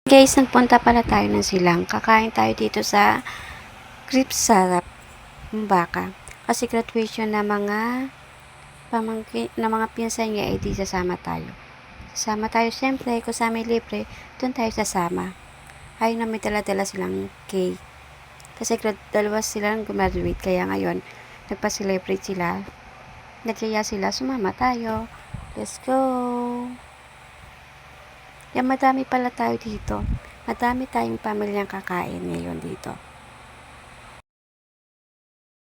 Guys, nagpunta pala tayo ng Silang. Kakain tayo dito sa Crip Sarap Baka. Kasi graduation na mga pamangkin, na mga pinsan niya, di sasama tayo. Sasama tayo syempre, kung sa amin libre, doon tayo sasama. Ayun na may dala-dala silang cake. Kasi dalawa silang gumaduate, kaya ngayon, nagpa-celebrate sila. Nagyaya sila, sumama tayo. Let's go! Yan, madami pala tayo dito. Madami tayong pamilyang kakain ngayon dito.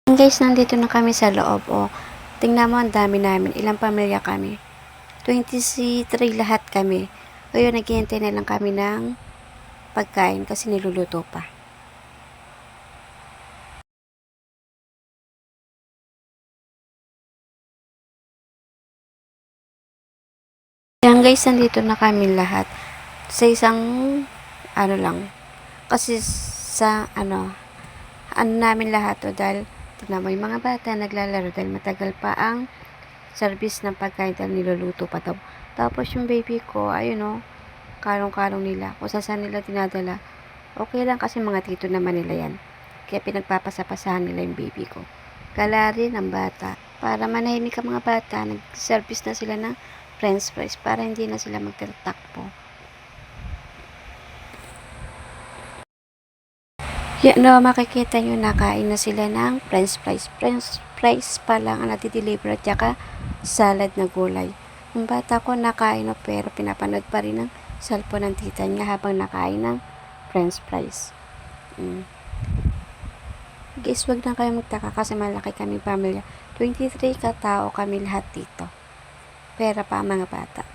Guys, nandito na kami sa loob. Tingnan mo, ang dami namin. Ilang pamilya kami? 23 lahat kami. Ngayon, naghihintay na lang kami ng pagkain kasi niluluto pa. Yan guys, nandito na kami lahat. Sa isang, lang. Kasi sa, namin lahat dahil tignan mo yung mga bata naglalaro dahil matagal pa ang service ng pagkain dahil niluluto pa daw. Tapos yung baby ko, karong-karong nila. Kung saan nila dinadala, okay lang kasi mga tito naman nila yan. Kaya pinagpapasapasahan nila yung baby ko. Gala rin ang bata. Para manahimik ang mga bata, nag-service na sila ng french fries para hindi na sila magtatakbo. Yan no, makikita nyo nakain na sila ng french fries. French fries pa lang ang natideliver at saka salad na gulay. Yung bata ko nakain pero pinapanood pa rin ng cellphone ng tita niya habang nakain ng french fries. Guys, wag na kayo magtaka kasi malaki kaming pamilya. 23 katao kami lahat dito. Pera pa ang mga bata.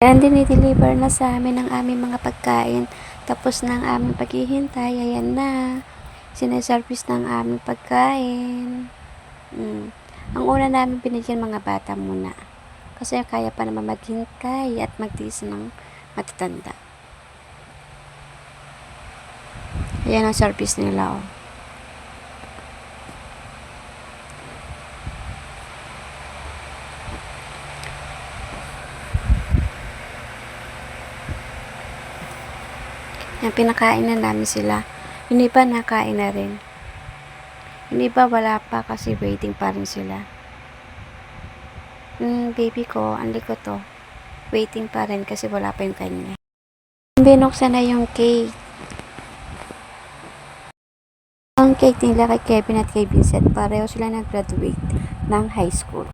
Yan, dinideliver na sa amin ang aming mga pagkain. Tapos na ang aming paghihintay. Ayan na. Sineservice na ang aming pagkain. Ang una namin binigyan mga bata muna. Kasi kaya pa naman maghintay at magtiis ng matatanda. Ayan ang service nila. Yan, pinakain na namin sila. Yung iba nakain na rin. Yung iba wala pa kasi waiting pa rin sila. Baby ko, ang likot to. Waiting pa rin kasi wala pa yung kanya. Binuksan na yung cake. Ang cake nila kay Kevin at kay Vincent, pareho sila nag-graduate ng high school.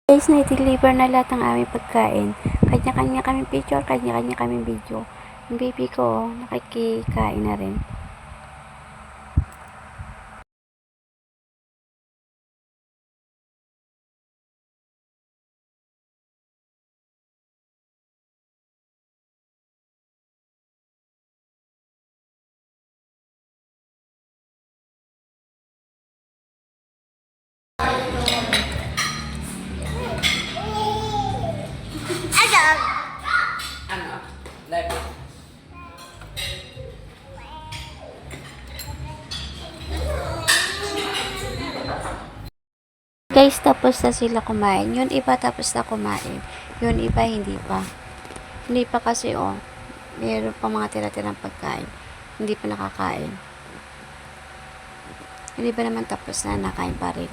Guys, na-deliver na lahat ng aming pagkain. Kanya-kanya kaming picture, kanya-kanya kaming video. Yung baby ko, nakikikain na rin. Guys, tapos na sila kumain. Yun iba tapos na kumain. Yun iba hindi pa. Hindi pa kasi meron pa mga tira-tirang pagkain. Hindi pa nakakain. Yun iba naman tapos na nakain pa rin.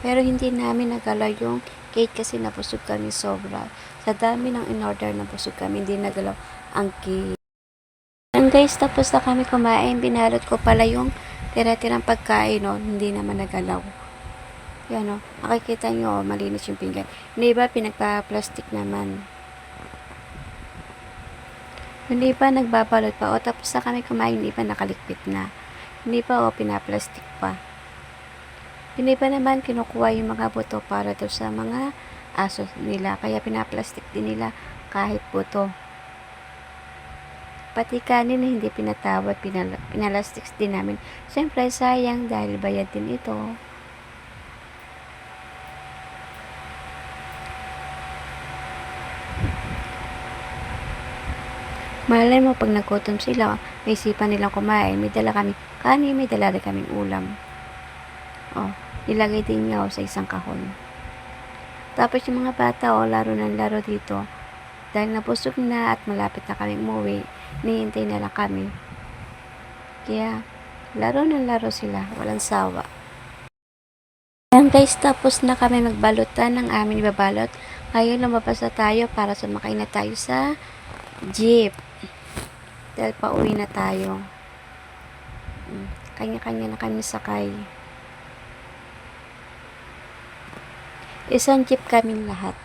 Pero hindi namin nagalaw yung cake kasi nabusog kami sobra. Sa dami ng in-order nabusog kami, hindi nagalaw ang cake. And guys, tapos na kami kumain. Binalot ko pala yung tira-tirang pagkain, hindi naman nagalaw. Yan makikita nyo, malinis yung pinggan. Hindi ba, pinagpa-plastic naman. Hindi pa, nagbabalot pa. Tapos na kami kumain, hindi pa nakalikpit na. Hindi pa, pinaplastic pa. Hindi pa naman kinukuha yung mga buto para daw sa mga aso nila. Kaya pinaplastic din nila kahit buto. Pati kanin na hindi pinatawad, pinalastics din namin. Siyempre, sayang dahil bayad din ito. Malay mo, pag naggutom sila, may isipan nilang kumain, may dala kami kanin, may dala rin kaming ulam. Ilagay din niya sa isang kahon. Tapos yung mga bata, laro ng laro dito. Dahil nabusog na at malapit na kami umuwi, nihintay na lang kami. Kaya, laro ng laro sila, walang sawa. Ayan guys, tapos na kami magbalutan ng aming babalot. Ngayon lumabas na tayo para sumakay na tayo sa jeep. Dahil pauwi na tayo. Kanya-kanya na kami sakay. Isang jeep kaming lahat.